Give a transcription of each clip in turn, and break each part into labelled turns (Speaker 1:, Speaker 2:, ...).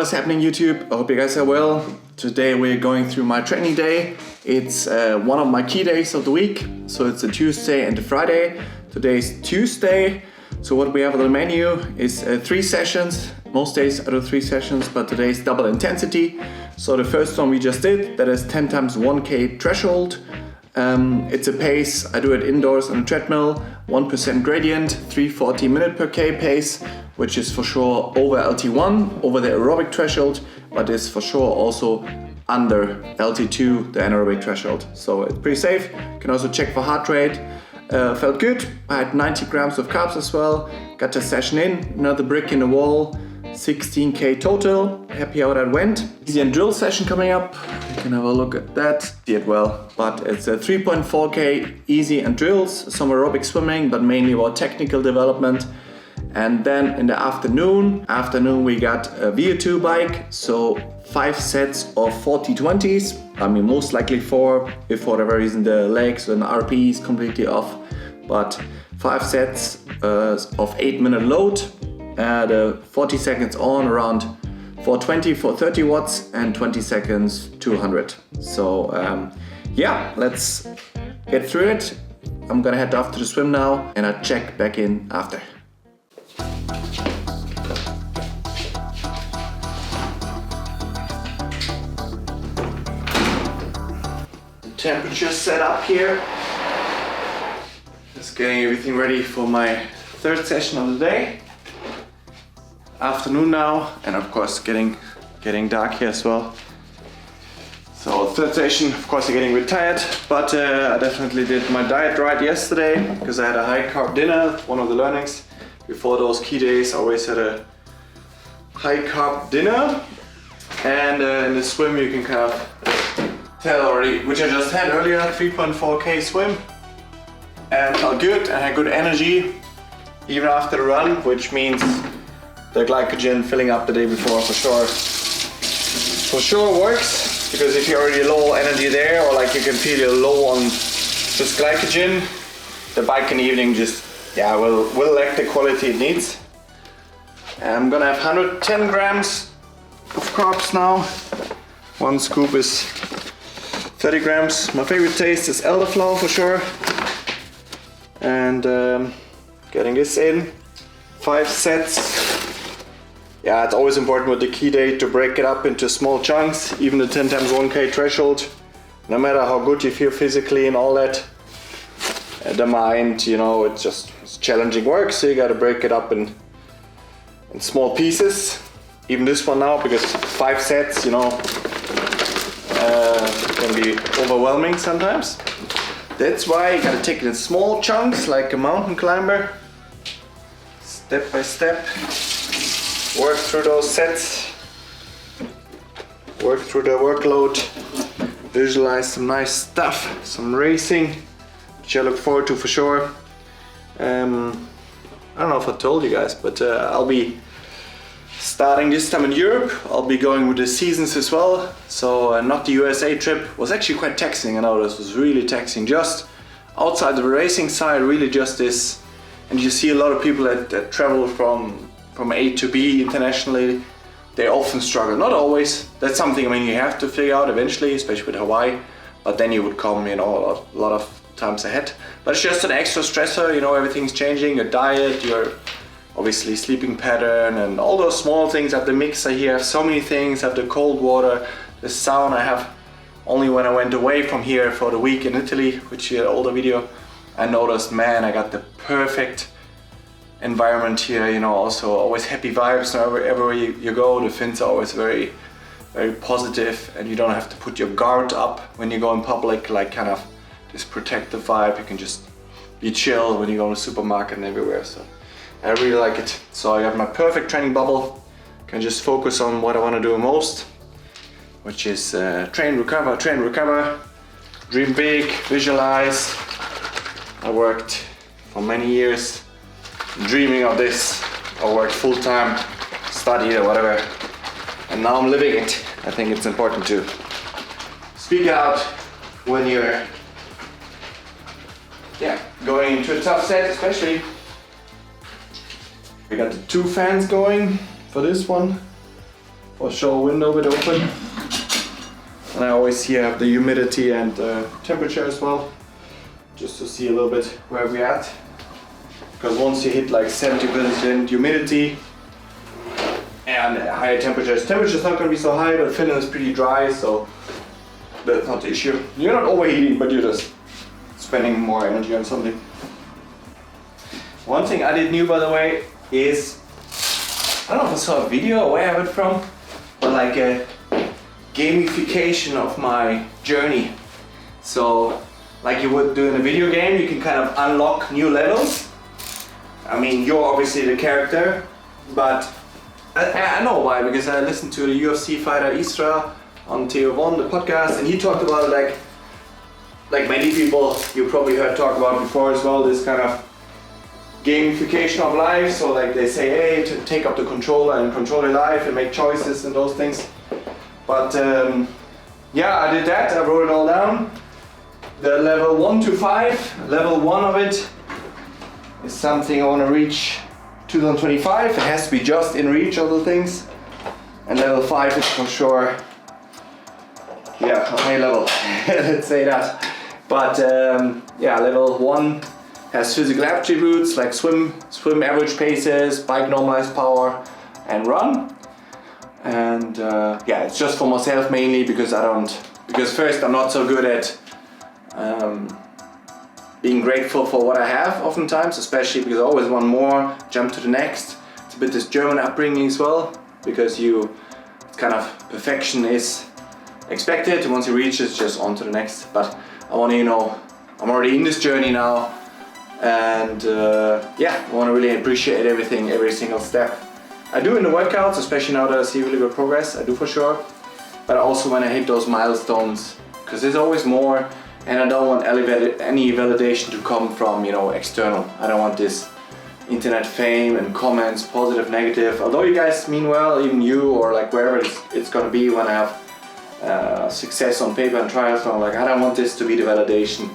Speaker 1: What is happening, YouTube? I hope you guys are well. Today we're going through my training day. It's one of my key days of the week. So it's a Tuesday and a Friday. Today's Tuesday. So what we have on the menu is 3 sessions. Most days I do 3 sessions, but today's double intensity. So the first one we just did, that is 10 times 1K threshold. It's a pace, I do it indoors on a treadmill, 1% gradient, 340 minute per K pace, which is for sure over LT1, over the aerobic threshold, but is for sure also under LT2, the anaerobic threshold. So it's pretty safe. You can also check for heart rate. Felt good. I had 90 grams of carbs as well. Got the session in, another brick in the wall, 16K total. Happy how that went. Easy and drill session coming up. You can have a look at that. See it well. But it's a 3.4K easy and drills, some aerobic swimming, but mainly about technical development. And then in the afternoon we got a VO2 bike. So 5 sets of 40-20s. I mean, most likely 4, if for whatever reason the legs and RP is completely off. But 5 sets of 8-minute load. The 40 seconds on around 420, 430 watts and 20 seconds 200. So yeah, let's get through it. I'm gonna head off to the swim now and I'll check back in after. Temperature set up here. Just getting everything ready for my 3rd session of the day. Afternoon now, and of course getting dark here as well. So 3rd session, of course I'm getting a bit tired, but I definitely did my diet right yesterday because I had a high carb dinner. One of the learnings before those key days, I always had a high carb dinner, and in the swim you can kind of tell already, which I just had earlier, 3.4K swim, and felt good and had good energy even after the run, which means the glycogen filling up the day before for sure works, because if you're already low energy there, or like you can feel you're low on just glycogen, the bike in the evening just will lack the quality it needs. And I'm gonna have 110 grams of carbs now. 1 scoop is 30 grams. My favorite taste is elderflower for sure. And getting this in. 5 sets. Yeah, it's always important with the key day to break it up into small chunks, even the 10 times 1K threshold. No matter how good you feel physically and all that, the mind, you know, it's challenging work, so you gotta break it up in small pieces. Even this one now, because 5 sets, you know, can be overwhelming sometimes. That's why you gotta take it in small chunks, like a mountain climber. Step by step. Work through those sets. Work through the workload. Visualize some nice stuff, some racing, which I look forward to for sure. I don't know if I told you guys, but I'll be starting this time in Europe. I'll be going with the seasons as well. So not the USA trip. Was actually quite taxing. I know this was really taxing. Just outside the racing side, really just this. And you see a lot of people that travel from A to B internationally. They often struggle. Not always. That's something, I mean, you have to figure out eventually, especially with Hawaii. But then you would come, you know, a lot of times ahead. But it's just an extra stressor. You know, everything's changing. Your diet, your obviously sleeping pattern, and all those small things. I have the mixer here, I have so many things. I have the cold water, the sauna. I have only when I went away from here for the week in Italy, which is an older video, I noticed, man, I got the perfect environment here, you know, also always happy vibes. Everywhere you go, the Finns are always very, very positive, and you don't have to put your guard up when you go in public, like kind of this protective vibe. You can just be chill when you go to the supermarket and everywhere. So I really like it. So I have my perfect training bubble. Can just focus on what I want to do most, which is train, recover, dream big, visualize. I worked for many years dreaming of this. I worked full-time, studied or whatever, and now I'm living it. I think it's important to speak out when you're going into a tough set, especially. We got the 2 fans going for this one. or show window a bit open. And I always here have the humidity and temperature as well, just to see a little bit where we're at. Because once you hit like 70% humidity and higher temperatures not going to be so high, but Finland is pretty dry, so that's not the issue. You're not overheating, but you're just spending more energy on something. One thing I did new, by the way, is, I don't know if I saw a video or where I heard it from, but like a gamification of my journey. So like you would do in a video game, you can kind of unlock new levels. I mean, you're obviously the character, but I know why, because I listened to the UFC fighter Isra on TV1, the podcast, and he talked about like many people you probably heard talk about before as well, this kind of gamification of life. So like they say, hey, to take up the controller and control your life and make choices and those things. But yeah, I did that, I wrote it all down. The level 1 to 5, level 1 of it is something I want to reach 2025. It has to be just in reach of the things. And level 5 is for sure, yeah, a high level, let's say that. But yeah, level 1 has physical attributes like swim average paces, bike normalized power, and run. And yeah, it's just for myself mainly, because because first I'm not so good at being grateful for what I have oftentimes, especially because I always want more, jump to the next. It's a bit this German upbringing as well, because it's kind of perfection is expected, and once you reach it, it's just on to the next. But I want to, I'm already in this journey now, and yeah, I want to really appreciate everything, every single step. I do in the workouts, especially now that I see really good progress, I do for sure. But also when I hit those milestones, because there's always more, and I don't want any validation to come from, external. I don't want this internet fame and comments, positive, negative. Although you guys mean well, even you, or like wherever it's gonna be when I have success on paper and triathlon, like I don't want this to be the validation.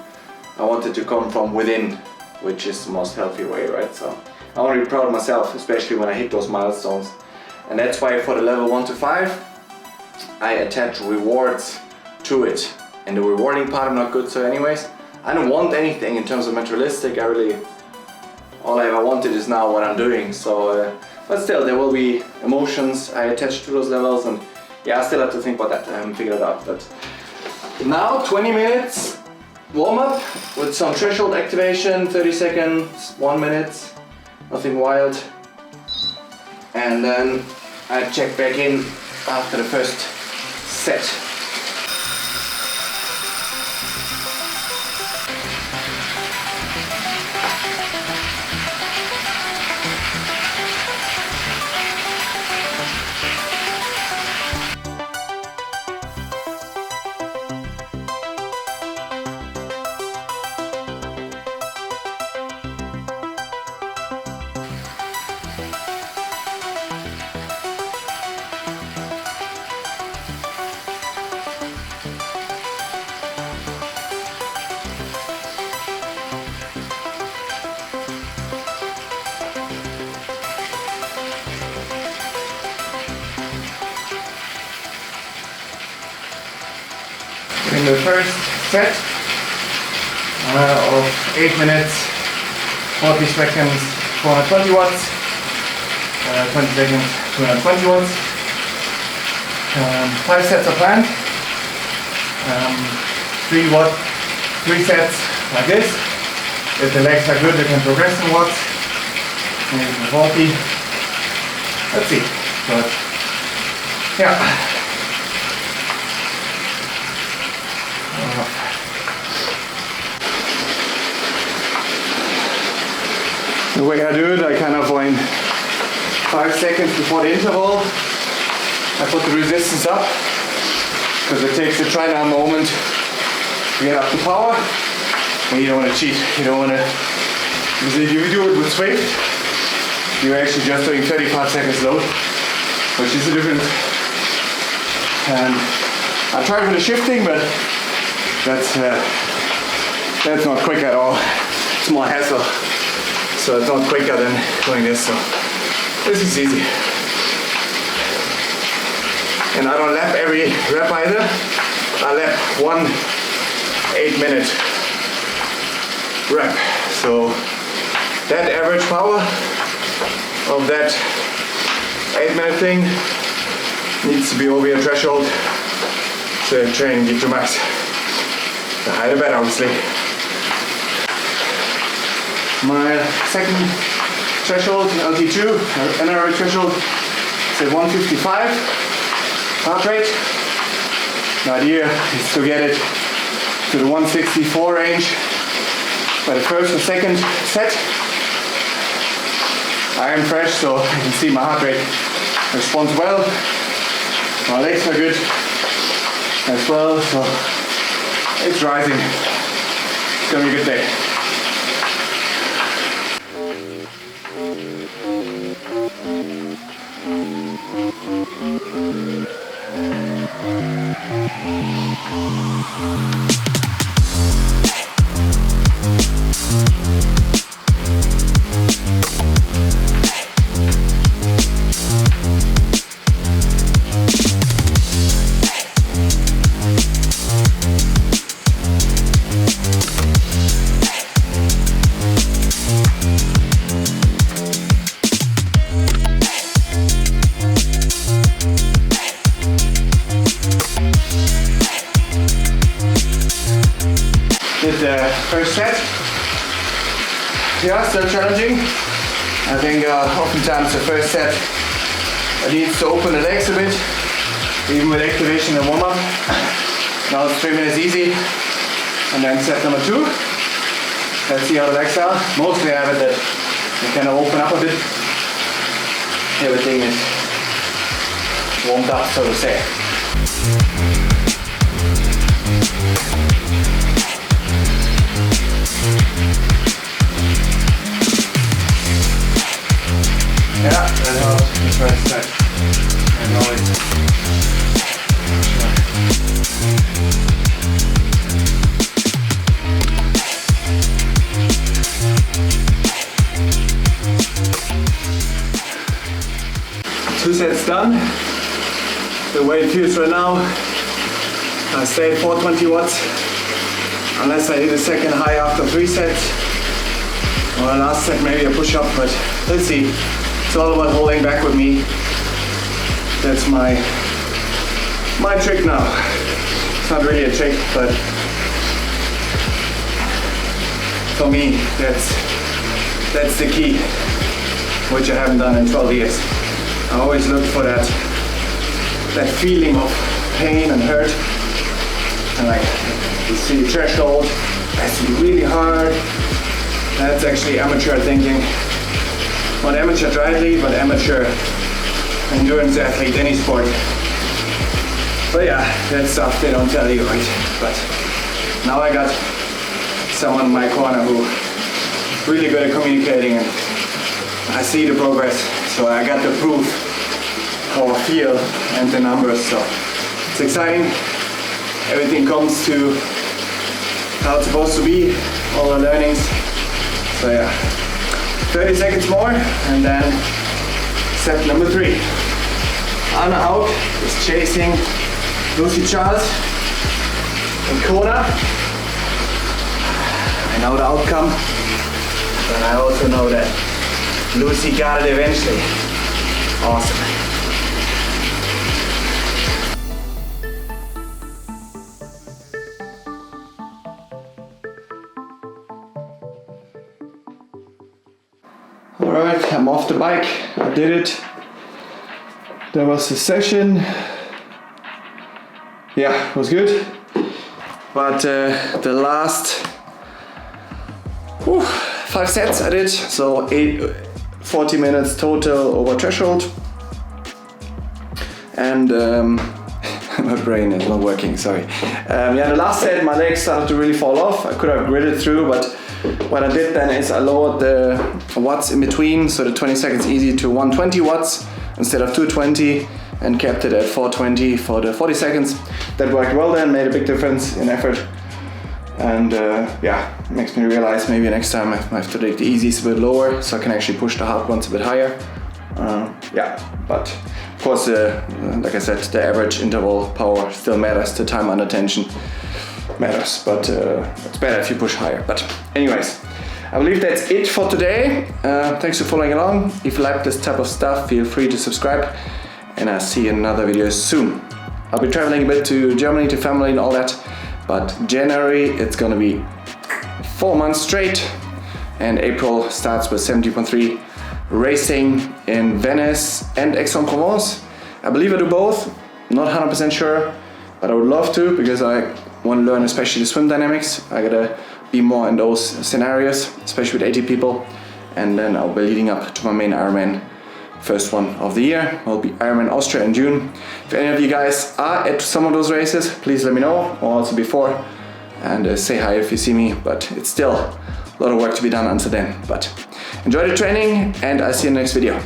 Speaker 1: I want it to come from within, which is the most healthy way, right? So I want to be proud of myself, especially when I hit those milestones. And that's why for the level 1 to 5, I attach rewards to it. And the rewarding part I'm not good, so anyways, I don't want anything in terms of materialistic. All I ever wanted is now what I'm doing. So, but still, there will be emotions I attach to those levels, and yeah, I still have to think about that. I haven't figured it out. But now 20 minutes warm up with some threshold activation, 30 seconds, 1 minute, nothing wild. And then I check back in after the first set. In the first set of 8 minutes, 40 seconds, 420 watts, 20 seconds, 220 watts. 5 sets are planned. 3 sets like this. If the legs are good, they can progress in watts. Maybe 40. Let's see. But yeah. The way I do it, I kind of when 5 seconds before the interval, I put the resistance up, because it takes the triathlon moment to get up to power. And you don't want to cheat. You don't want to, because if you do it with Swift, you're actually just doing 35 seconds load, which is the difference. And I tried with the shifting, but that's not quick at all. It's more hassle. So it's not quicker than doing this, so this is easy. And I don't lap every rep either. I lap 1 8-minute rep. So that average power of that 8-minute thing needs to be over your threshold so the training gives you max. The higher the better, obviously. My second threshold, LT2, anaerobic threshold, is at 155 heart rate. The idea is to get it to the 164 range by the first or second set. I am fresh, so you can see my heart rate responds well. My legs are good as well, so it's rising. It's gonna be a good day. The first set. Yeah, still challenging. I think oftentimes the first set needs to open the legs a bit, even with activation and warm-up. Now it's 3 minutes easy, and then set number 2. Let's see how the legs are. Mostly I have it that they kind of open up a bit. Everything is warmed up, so to say. Yeah, that helps the first set. I know it. 2 sets done. The way it feels right now, I stay at 420 watts. Unless I hit a second high after 3 sets. Or last set maybe a push up, but let's see. It's all about holding back with me. That's my trick now. It's not really a trick, but for me, that's the key, which I haven't done in 12 years. I always look for that feeling of pain and hurt, and like you see the threshold, has to be really hard. That's actually amateur thinking. Not amateur triathlete, but amateur endurance athlete, any sport. But yeah, that's stuff they don't tell you, right? But now I got someone in my corner who really good at communicating, and I see the progress. So I got the proof, how I feel, and the numbers. So it's exciting. Everything comes to how it's supposed to be, all the learnings. So yeah. 30 seconds more, and then set number 3. Anna out is chasing Lucy Charles in Kona. I know the outcome, but I also know that Lucy got it eventually. Awesome. Alright, I'm off the bike. I did it. That was the session. Yeah, it was good. But the last 5 sets I did, so 40 minutes total over threshold. And my brain is not working, sorry. Yeah, the last set my legs started to really fall off. I could have gridded through, but what I did then is I lowered the watts in between, so the 20 seconds easy to 120 watts instead of 220, and kept it at 420 for the 40 seconds. That worked well then, made a big difference in effort. And yeah, makes me realize maybe next time I have to take the easies a bit lower so I can actually push the hard ones a bit higher. Yeah, but of course, like I said, the average interval power still matters. The time under tension matters, but it's better if you push higher. But anyways, I believe that's it for today. Thanks for following along. If you like this type of stuff, feel free to subscribe, and I'll see you in another video soon. I'll be traveling a bit to Germany, to family and all that, but January it's gonna be 4 months straight, and April starts with 70.3 racing in Venice and Aix-en-Provence. I believe I do both, not 100% sure, but I would love to, because I want to learn especially the swim dynamics. I gotta be more in those scenarios, especially with 80 people, and then I'll be leading up to my main Ironman, first one of the year. Will be Ironman Austria in June. If any of you guys are at some of those races, please let me know, or also before, and say hi if you see me. But it's still a lot of work to be done until then. But enjoy the training, and I'll see you in the next video.